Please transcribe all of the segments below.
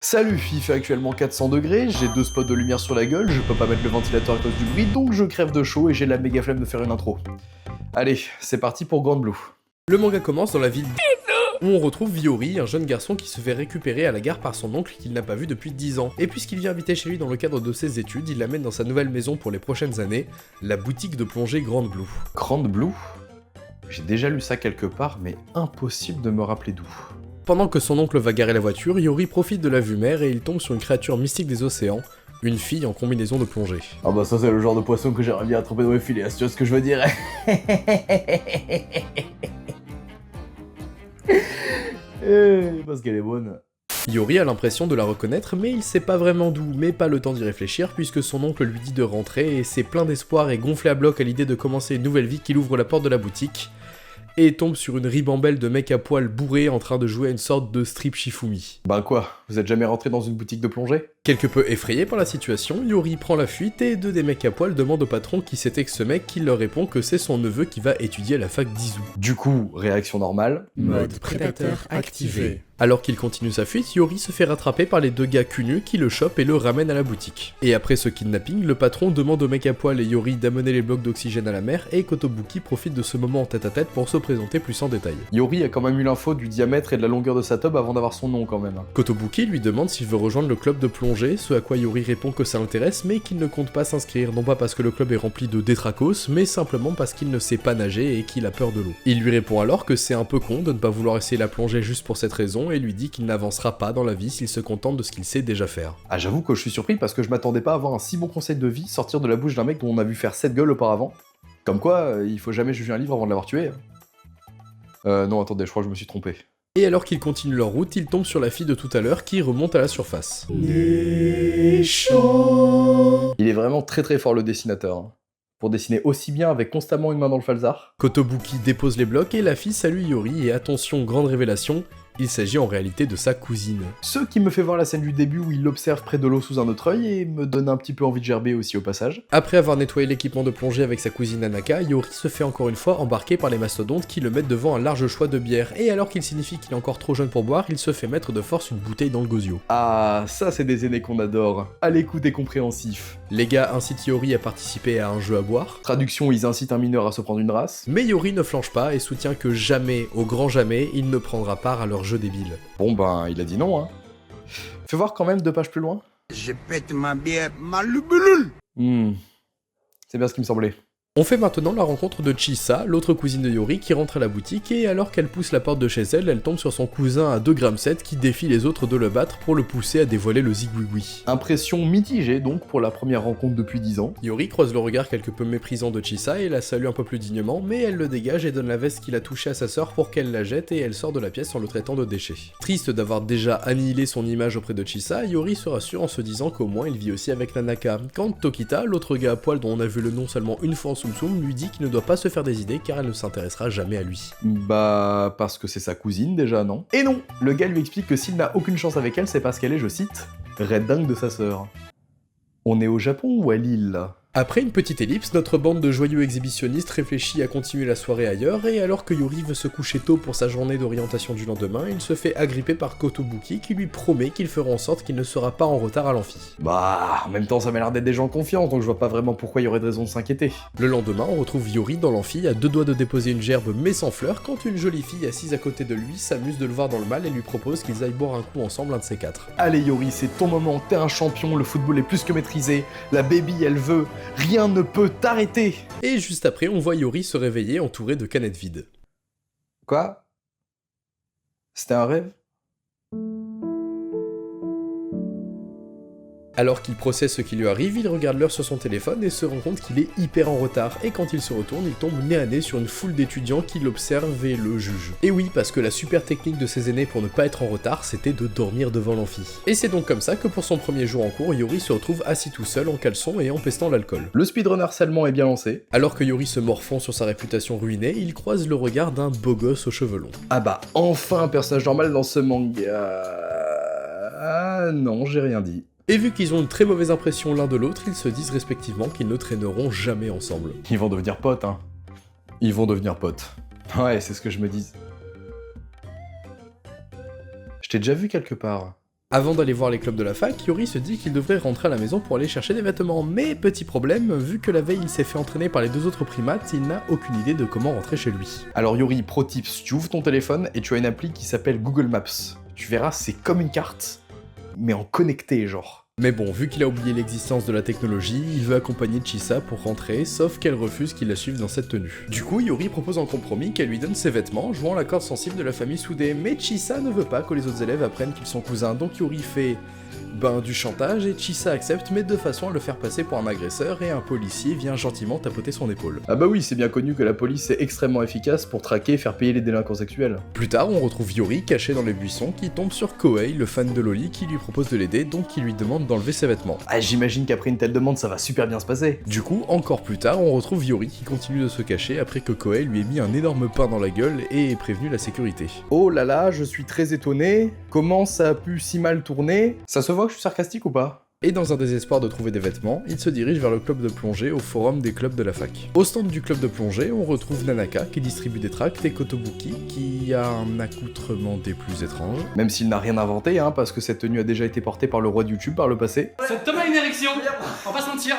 Salut, il fait actuellement 400 degrés, j'ai 2 spots de lumière sur la gueule, je peux pas mettre le ventilateur à cause du bruit, donc je crève de chaud et j'ai la méga flemme de faire une intro. Allez, c'est parti pour Grand Blue. Le manga commence dans la ville où on retrouve Viori, un jeune garçon qui se fait récupérer à la gare par son oncle qu'il n'a pas vu depuis 10 ans. Et puisqu'il vient habiter chez lui dans le cadre de ses études, il l'amène dans sa nouvelle maison pour les prochaines années, la boutique de plongée Grand Blue. Grand Blue? J'ai déjà lu ça quelque part, mais impossible de me rappeler d'où. Pendant que son oncle va garer la voiture, Yori profite de la vue mer et il tombe sur une créature mystique des océans, une fille en combinaison de plongée. Ah bah ça c'est le genre de poisson que j'aimerais bien attraper dans mes filets, tu vois ce que je veux dire. Parce qu'elle est bonne. Yori a l'impression de la reconnaître, mais il sait pas vraiment d'où, mais pas le temps d'y réfléchir puisque son oncle lui dit de rentrer et c'est plein d'espoir et gonflé à bloc à l'idée de commencer une nouvelle vie qu'il ouvre la porte de la boutique et tombe sur une ribambelle de mecs à poil bourrés en train de jouer à une sorte de strip Shifumi. Bah quoi, vous êtes jamais rentré dans une boutique de plongée? Quelque peu effrayé par la situation, Yori prend la fuite et deux des mecs à poil demandent au patron qui c'était que ce mec qui leur répond que c'est son neveu qui va étudier à la fac d'Izu. Du coup, réaction normale. Mode prédateur activé. Alors qu'il continue sa fuite, Yori se fait rattraper par les deux gars cul nus qui le chopent et le ramènent à la boutique. Et après ce kidnapping, le patron demande au mec à poil et Yori d'amener les blocs d'oxygène à la mer et Kotobuki profite de ce moment en tête-à-tête pour se présenter plus en détail. Yori a quand même eu l'info du diamètre et de la longueur de sa tub avant d'avoir son nom quand même. Kotobuki lui demande s'il veut rejoindre le club de plongée, ce à quoi Yori répond que ça l'intéresse mais qu'il ne compte pas s'inscrire, non pas parce que le club est rempli de détracos, mais simplement parce qu'il ne sait pas nager et qu'il a peur de l'eau. Il lui répond alors que c'est un peu con de ne pas vouloir essayer la plongée juste pour cette raison et lui dit qu'il n'avancera pas dans la vie s'il se contente de ce qu'il sait déjà faire. Ah j'avoue que je suis surpris parce que je m'attendais pas à avoir un si bon conseil de vie sortir de la bouche d'un mec dont on a vu faire 7 gueules auparavant. Comme quoi, il faut jamais juger un livre avant de l'avoir tué. Non attendez, je crois que je me suis trompé. Et alors qu'ils continuent leur route, ils tombent sur la fille de tout à l'heure qui remonte à la surface. Méchant. Il est vraiment très fort le dessinateur. Hein. Pour dessiner aussi bien avec constamment une main dans le falzar. Kotobuki dépose les blocs et la fille salue Yori et attention, grande révélation, il s'agit en réalité de sa cousine. Ce qui me fait voir la scène du début où il l'observe près de l'eau sous un autre œil et me donne un petit peu envie de gerber aussi au passage. Après avoir nettoyé l'équipement de plongée avec sa cousine Nanaka, Yori se fait encore une fois embarquer par les mastodontes qui le mettent devant un large choix de bières, et alors qu'il signifie qu'il est encore trop jeune pour boire, il se fait mettre de force une bouteille dans le gosio. Ah, ça c'est des aînés qu'on adore. À l'écoute et compréhensif. Les gars incitent Yori à participer à un jeu à boire. Traduction, ils incitent un mineur à se prendre une race. Mais Yori ne flanche pas et soutient que jamais, au grand jamais, il ne prendra part à leur jeu débile. Bon ben, il a dit non, hein. Fais voir quand même 2 pages plus loin. Je pète ma bière, ma lubulule. C'est bien ce qui me semblait. On fait maintenant la rencontre de Chisa, l'autre cousine de Yori, qui rentre à la boutique et alors qu'elle pousse la porte de chez elle, elle tombe sur son cousin à 2,7 g qui défie les autres de le battre pour le pousser à dévoiler le zigouigoui. Impression mitigée donc pour la première rencontre depuis 10 ans. Yori croise le regard quelque peu méprisant de Chisa et la salue un peu plus dignement, mais elle le dégage et donne la veste qu'il a touchée à sa sœur pour qu'elle la jette et elle sort de la pièce en le traitant de déchet. Triste d'avoir déjà annihilé son image auprès de Chisa, Yori se rassure en se disant qu'au moins il vit aussi avec Nanaka. Quand Tokita, l'autre gars à poil dont on a vu le nom seulement une fois en Tsum Tsum, lui dit qu'il ne doit pas se faire des idées car elle ne s'intéressera jamais à lui. Bah, parce que c'est sa cousine déjà, non? Et non, le gars lui explique que s'il n'a aucune chance avec elle, c'est parce qu'elle est, je cite, red dingue de sa sœur. On est au Japon ou à Lille, là? Après une petite ellipse, notre bande de joyeux exhibitionnistes réfléchit à continuer la soirée ailleurs, et alors que Yori veut se coucher tôt pour sa journée d'orientation du lendemain, il se fait agripper par Kotobuki qui lui promet qu'il fera en sorte qu'il ne sera pas en retard à l'amphi. Bah, en même temps ça m'a l'air d'être des gens confiants, donc je vois pas vraiment pourquoi il y aurait de raison de s'inquiéter. Le lendemain, on retrouve Yori dans l'amphi à 2 doigts de déposer une gerbe mais sans fleurs quand une jolie fille assise à côté de lui s'amuse de le voir dans le mal et lui propose qu'ils aillent boire un coup ensemble, un de ces 4. Allez Yori, c'est ton moment, t'es un champion, le football est plus que maîtrisé, la baby elle veut, rien ne peut t'arrêter. Et juste après, on voit Yori se réveiller entouré de canettes vides. Quoi? C'était un rêve? Alors qu'il processe ce qui lui arrive, il regarde l'heure sur son téléphone et se rend compte qu'il est hyper en retard, et quand il se retourne, il tombe nez à nez sur une foule d'étudiants qui l'observent et le jugent. Et oui, parce que la super technique de ses aînés pour ne pas être en retard, c'était de dormir devant l'amphi. Et c'est donc comme ça que pour son premier jour en cours, Yori se retrouve assis tout seul en caleçon et en pestant l'alcool. Le speedrun harcèlement est bien lancé. Alors que Yori se morfond sur sa réputation ruinée, il croise le regard d'un beau gosse aux cheveux longs. Ah bah, enfin un personnage normal dans ce manga... Ah non, j'ai rien dit. Et vu qu'ils ont une très mauvaise impression l'un de l'autre, ils se disent respectivement qu'ils ne traîneront jamais ensemble. Ils vont devenir potes, hein. Ils vont devenir potes. Ouais, c'est ce que je me dis. Je t'ai déjà vu quelque part. Avant d'aller voir les clubs de la fac, Yori se dit qu'il devrait rentrer à la maison pour aller chercher des vêtements, mais petit problème, vu que la veille il s'est fait entraîner par les 2 autres primates, il n'a aucune idée de comment rentrer chez lui. Alors Yori, pro tips, tu ouvres ton téléphone et tu as une appli qui s'appelle Google Maps. Tu verras, c'est comme une carte, mais en connecté genre. Mais bon, vu qu'il a oublié l'existence de la technologie, il veut accompagner Chisa pour rentrer, sauf qu'elle refuse qu'il la suive dans cette tenue. Du coup, Yori propose en compromis qu'elle lui donne ses vêtements, jouant la corde sensible de la famille soudée, mais Chisa ne veut pas que les autres élèves apprennent qu'ils sont cousins, donc Yori fait... du chantage, et Chisa accepte, mais de façon à le faire passer pour un agresseur, et un policier vient gentiment tapoter son épaule. Ah bah oui, c'est bien connu que la police est extrêmement efficace pour traquer et faire payer les délinquants sexuels. Plus tard, on retrouve Yori caché dans les buissons qui tombe sur Kohei, le fan de Loli, qui lui propose de l'aider, donc qui lui demande d'enlever ses vêtements. Ah, j'imagine qu'après une telle demande, ça va super bien se passer. Du coup, encore plus tard, on retrouve Yori qui continue de se cacher après que Kohei lui ait mis un énorme pain dans la gueule et ait prévenu la sécurité. Oh là là, je suis très étonné. Comment ça a pu si mal tourner? Ça se voit que je suis sarcastique ou pas? Et dans un désespoir de trouver des vêtements, il se dirige vers le club de plongée au forum des clubs de la fac. Au stand du club de plongée, on retrouve Nanaka qui distribue des tracts et Kotobuki qui a un accoutrement des plus étranges. Même s'il n'a rien inventé, hein, parce que cette tenue a déjà été portée par le roi de YouTube par le passé. Cet homme a une érection, on va pas se mentir.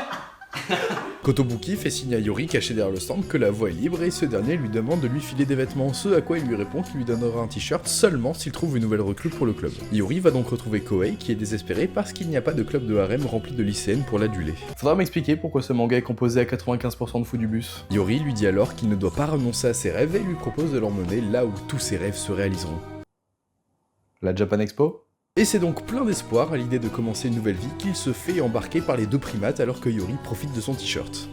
Kotobuki fait signe à Yori caché derrière le stand que la voie est libre et ce dernier lui demande de lui filer des vêtements, ce à quoi il lui répond qu'il lui donnera un t-shirt seulement s'il trouve une nouvelle recrue pour le club. Yori va donc retrouver Kohei qui est désespéré parce qu'il n'y a pas de club de harem rempli de lycéennes pour l'aduler. Faudra m'expliquer pourquoi ce manga est composé à 95% de fous du bus. Yori lui dit alors qu'il ne doit pas renoncer à ses rêves et lui propose de l'emmener là où tous ses rêves se réaliseront. La Japan Expo? Et c'est donc plein d'espoir à l'idée de commencer une nouvelle vie qu'il se fait embarquer par les 2 primates alors que Yori profite de son t-shirt.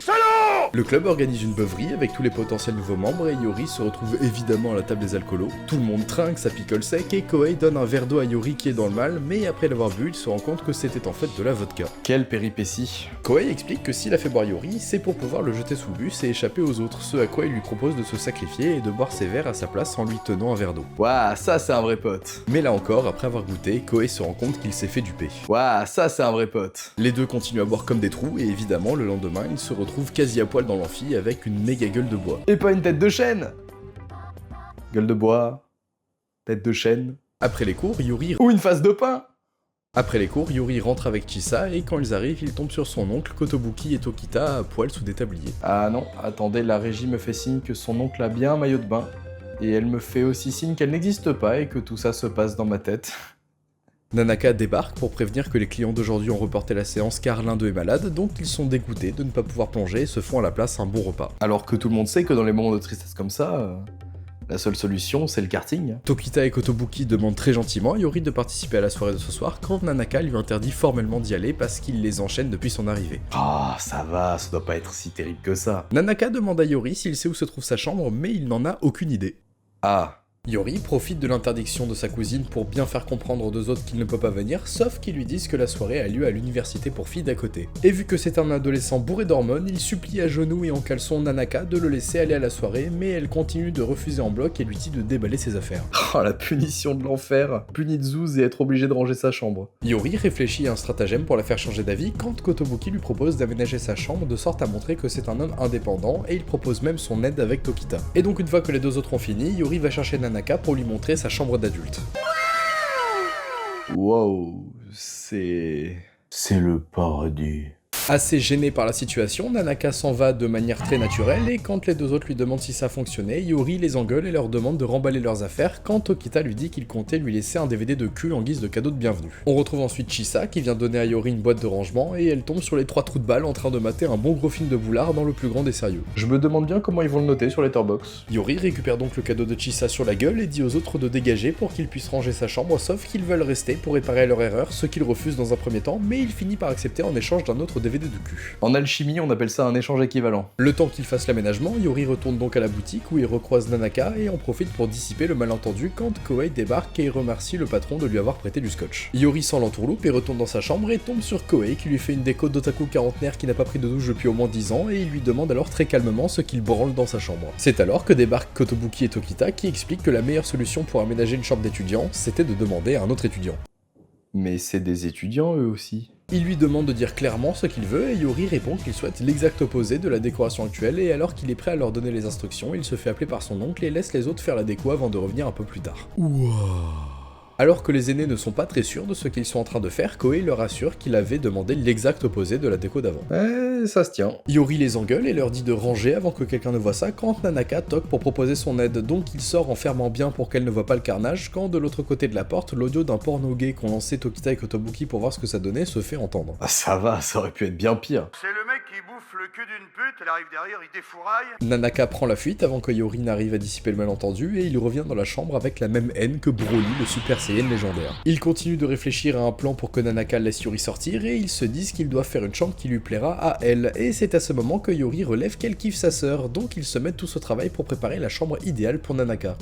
Le club organise une beuverie avec tous les potentiels nouveaux membres et Yori se retrouve évidemment à la table des alcoolos. Tout le monde trinque, ça picole sec et Kohei donne un verre d'eau à Yori qui est dans le mal, mais après l'avoir bu, il se rend compte que c'était en fait de la vodka. Quelle péripétie. Kohei explique que s'il a fait boire Yori, c'est pour pouvoir le jeter sous le bus et échapper aux autres, ce à quoi il lui propose de se sacrifier et de boire ses verres à sa place en lui tenant un verre d'eau. Ouah, ça c'est un vrai pote. Mais là encore, après avoir goûté, Kohei se rend compte qu'il s'est fait duper. Ouah, ça c'est un vrai pote. Les deux continuent à boire comme des trous et évidemment, le lendemain, ils se retrouvent quasi à poil dans l'amphi avec une méga gueule de bois. Et pas une tête de chêne. Gueule de bois, tête de chêne. Après les cours, Yori rentre avec Chisa et quand ils arrivent, ils tombent sur son oncle, Kotobuki et Tokita à poil sous des tabliers. Ah non, attendez, la régie me fait signe que son oncle a bien un maillot de bain. Et elle me fait aussi signe qu'elle n'existe pas et que tout ça se passe dans ma tête. Nanaka débarque pour prévenir que les clients d'aujourd'hui ont reporté la séance car l'un d'eux est malade, donc ils sont dégoûtés de ne pas pouvoir plonger et se font à la place un bon repas. Alors que tout le monde sait que dans les moments de tristesse comme ça, la seule solution c'est le karting. Tokita et Kotobuki demandent très gentiment à Yori de participer à la soirée de ce soir quand Nanaka lui interdit formellement d'y aller parce qu'il les enchaîne depuis son arrivée. Ah, ça va, ça doit pas être si terrible que ça. Nanaka demande à Yori s'il sait où se trouve sa chambre, mais il n'en a aucune idée. Ah. Yori profite de l'interdiction de sa cousine pour bien faire comprendre aux 2 autres qu'il ne peut pas venir, sauf qu'ils lui disent que la soirée a lieu à l'université pour filles d'à côté. Et vu que c'est un adolescent bourré d'hormones, il supplie à genoux et en caleçon Nanaka de le laisser aller à la soirée, mais elle continue de refuser en bloc et lui dit de déballer ses affaires. Oh, la punition de l'enfer, puni de zouze et être obligé de ranger sa chambre. Yori réfléchit à un stratagème pour la faire changer d'avis quand Kotobuki lui propose d'aménager sa chambre de sorte à montrer que c'est un homme indépendant et il propose même son aide avec Tokita. Et donc une fois que les 2 autres ont fini, Yori va chercher Nanaka pour lui montrer sa chambre d'adulte. Wow, c'est le paradis. Assez gêné par la situation, Nanaka s'en va de manière très naturelle et quand les 2 autres lui demandent si ça fonctionnait, Yori les engueule et leur demande de remballer leurs affaires quand Tokita lui dit qu'il comptait lui laisser un DVD de cul en guise de cadeau de bienvenue. On retrouve ensuite Chisa qui vient donner à Yori une boîte de rangement et elle tombe sur les 3 trous de balle en train de mater un bon gros film de boulard dans le plus grand des sérieux. Je me demande bien comment ils vont le noter sur Letterboxd. Yori récupère donc le cadeau de Chisa sur la gueule et dit aux autres de dégager pour qu'ils puissent ranger sa chambre sauf qu'ils veulent rester pour réparer leur erreur, ce qu'ils refusent dans un premier temps mais il finit par accepter en échange d'un autre DVD de cul. En alchimie, on appelle ça un échange équivalent. Le temps qu'il fasse l'aménagement, Yori retourne donc à la boutique où il recroise Nanaka et en profite pour dissiper le malentendu quand Kohei débarque et remercie le patron de lui avoir prêté du scotch. Yori sent l'entourloupe et retourne dans sa chambre et tombe sur Kohei qui lui fait une déco d'otaku quarantenaire qui n'a pas pris de douche depuis au moins 10 ans et il lui demande alors très calmement ce qu'il branle dans sa chambre. C'est alors que débarquent Kotobuki et Tokita qui expliquent que la meilleure solution pour aménager une chambre d'étudiant, c'était de demander à un autre étudiant. Mais c'est des étudiants eux aussi. Il lui demande de dire clairement ce qu'il veut et Yori répond qu'il souhaite l'exact opposé de la décoration actuelle et alors qu'il est prêt à leur donner les instructions, il se fait appeler par son oncle et laisse les autres faire la déco avant de revenir un peu plus tard. Ouah. Alors que les aînés ne sont pas très sûrs de ce qu'ils sont en train de faire, Koei leur assure qu'il avait demandé l'exact opposé de la déco d'avant. Ça se tient. Yori les engueule et leur dit de ranger avant que quelqu'un ne voit ça quand Nanaka toque pour proposer son aide, donc il sort en fermant bien pour qu'elle ne voit pas le carnage, quand de l'autre côté de la porte, l'audio d'un porno gay qu'ont lancé Tokita et Kotobuki pour voir ce que ça donnait se fait entendre. Ah ça va, ça aurait pu être bien pire. C'est le mec qui bouffe le cul d'une pute, elle arrive derrière, il défouraille. Nanaka prend la fuite avant que Yori n'arrive à dissiper le malentendu et il revient dans la chambre avec la même haine que Broly, le Super Saiyan légendaire. Il continue de réfléchir à un plan pour que Nanaka laisse Yori sortir et ils se disent qu'ils doivent faire une chambre qui lui plaira à elle, et c'est à ce moment que Yori relève qu'elle kiffe sa sœur, donc ils se mettent tous au travail pour préparer la chambre idéale pour Nanaka.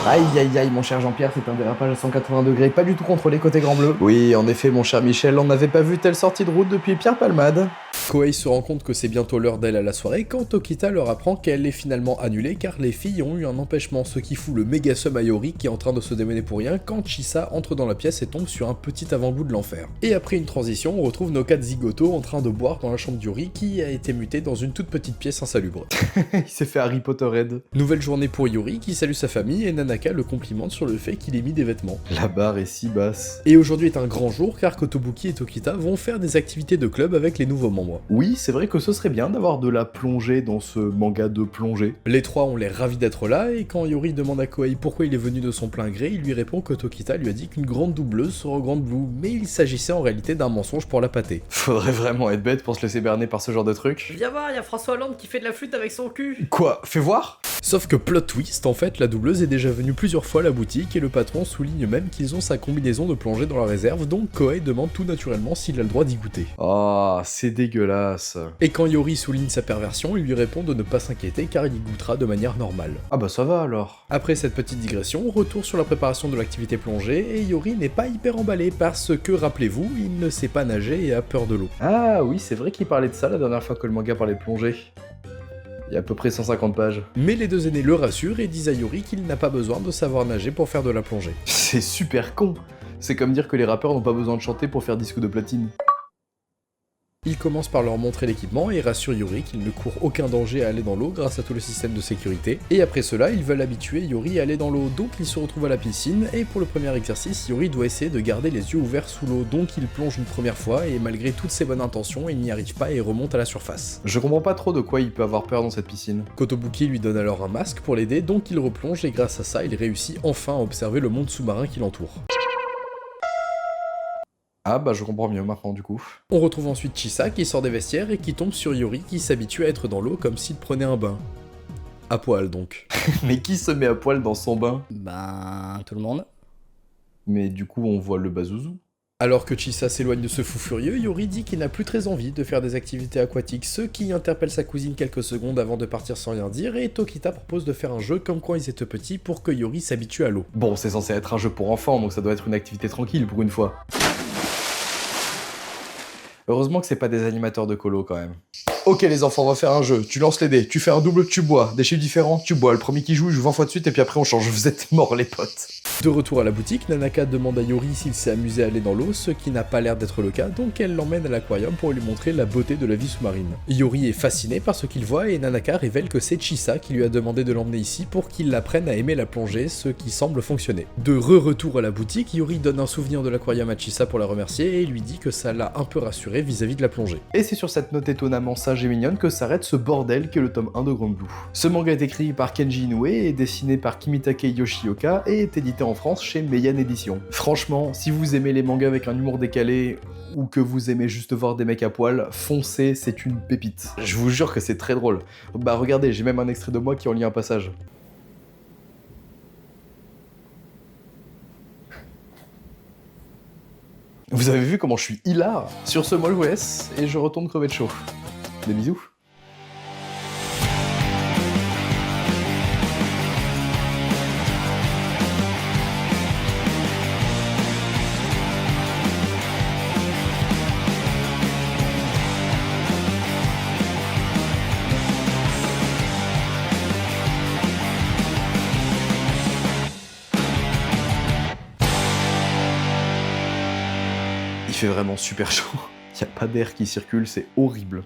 Aïe aïe aïe mon cher Jean-Pierre, c'est un dérapage à 180 degrés, pas du tout contrôlé côté Grand Bleu. Oui, en effet mon cher Michel, on n'avait pas vu telle sortie de route depuis Pierre Palmade. Koei se rend compte que c'est bientôt l'heure d'aller à la soirée quand Tokita leur apprend qu'elle est finalement annulée car les filles ont eu un empêchement, ce qui fout le méga seum à Yori qui est en train de se démener pour rien quand Chisa entre dans la pièce et tombe sur un petit avant-goût de l'enfer. Et après une transition, on retrouve nos 4 zigotos en train de boire dans la chambre d'Yori qui a été mutée dans une toute petite pièce insalubre. Il s'est fait Harry Potterhead. Nouvelle journée pour Yori qui salue sa famille et Nanaka le complimente sur le fait qu'il ait mis des vêtements. La barre est si basse. Et aujourd'hui est un grand jour car Kotobuki et Tokita vont faire des activités de club avec les nouveaux membres. Oui, c'est vrai que ce serait bien d'avoir de la plongée dans ce manga de plongée. Les trois ont l'air ravis d'être là, et quand Yori demande à Koei pourquoi il est venu de son plein gré, il lui répond que Tokita lui a dit qu'une grande doubleuse sera Grande Blue, mais il s'agissait en réalité d'un mensonge pour la pâter. Faudrait vraiment être bête pour se laisser berner par ce genre de truc. Viens voir, y a François Hollande qui fait de la flûte avec son cul. Quoi? Fais voir? Sauf que plot twist, en fait, la doubleuse est déjà venue plusieurs fois à la boutique, et le patron souligne même qu'ils ont sa combinaison de plongée dans la réserve, donc Koei demande tout naturellement s'il a le droit d'y goûter. Ah, c'est dégueulasse. Et quand Yori souligne sa perversion, il lui répond de ne pas s'inquiéter car il y goûtera de manière normale. Ah bah ça va alors. Après cette petite digression, retour sur la préparation de l'activité plongée, et Yori n'est pas hyper emballé parce que, rappelez-vous, il ne sait pas nager et a peur de l'eau. Ah oui, c'est vrai qu'il parlait de ça la dernière fois que le manga parlait de plongée. Il y a à peu près 150 pages. Mais les deux aînés le rassurent et disent à Yori qu'il n'a pas besoin de savoir nager pour faire de la plongée. C'est super con. C'est comme dire que les rappeurs n'ont pas besoin de chanter pour faire disque de platine. Il commence par leur montrer l'équipement et rassure Yori qu'il ne court aucun danger à aller dans l'eau grâce à tout le système de sécurité. Et après cela, ils veulent habituer Yori à aller dans l'eau, donc ils se retrouvent à la piscine, et pour le premier exercice, Yori doit essayer de garder les yeux ouverts sous l'eau, donc il plonge une première fois, et malgré toutes ses bonnes intentions, il n'y arrive pas et remonte à la surface. Je comprends pas trop de quoi il peut avoir peur dans cette piscine. Kotobuki lui donne alors un masque pour l'aider, donc il replonge et grâce à ça, il réussit enfin à observer le monde sous-marin qui l'entoure. Ah bah je comprends mieux maintenant du coup. On retrouve ensuite Chisa qui sort des vestiaires et qui tombe sur Yori qui s'habitue à être dans l'eau comme s'il prenait un bain. À poil donc. Mais qui se met à poil dans son bain? Ben, tout le monde. Mais du coup on voit le bazouzou. Alors que Chisa s'éloigne de ce fou furieux, Yori dit qu'il n'a plus très envie de faire des activités aquatiques, ce qui interpelle sa cousine quelques secondes avant de partir sans rien dire, et Tokita propose de faire un jeu comme quand ils étaient petits pour que Yori s'habitue à l'eau. Bon, c'est censé être un jeu pour enfants, donc ça doit être une activité tranquille pour une fois. Heureusement que c'est pas des animateurs de colo quand même. Ok les enfants, on va faire un jeu. Tu lances les dés, tu fais un double, tu bois. Des chiffres différents, tu bois. Le premier qui joue, il joue 20 fois de suite et puis après on change. Vous êtes morts les potes. De retour à la boutique, Nanaka demande à Yori s'il s'est amusé à aller dans l'eau, ce qui n'a pas l'air d'être le cas, donc elle l'emmène à l'aquarium pour lui montrer la beauté de la vie sous-marine. Yori est fasciné par ce qu'il voit et Nanaka révèle que c'est Chisa qui lui a demandé de l'emmener ici pour qu'il apprenne à aimer la plongée, ce qui semble fonctionner. De retour à la boutique, Yori donne un souvenir de l'aquarium à Chisa pour la remercier et lui dit que ça l'a un peu rassuré vis-à-vis de la plongée. Et c'est sur cette note étonnamment sage et mignonne que s'arrête ce bordel qu'est le tome 1 de Grand Blue. Ce manga est écrit par Kenji Inoue et dessiné par Kimitake Yoshioka et est édité en France chez Meian Édition. Franchement, si vous aimez les mangas avec un humour décalé ou que vous aimez juste voir des mecs à poil, foncez, c'est une pépite. Je vous jure que c'est très drôle. Bah regardez, j'ai même un extrait de moi qui en lit un passage. Vous avez vu comment je suis hilar? Sur ce, moi je vous laisse et je retourne crever de chaud. Des bisous. Il fait vraiment super chaud. Il n'y a pas d'air qui circule, c'est horrible.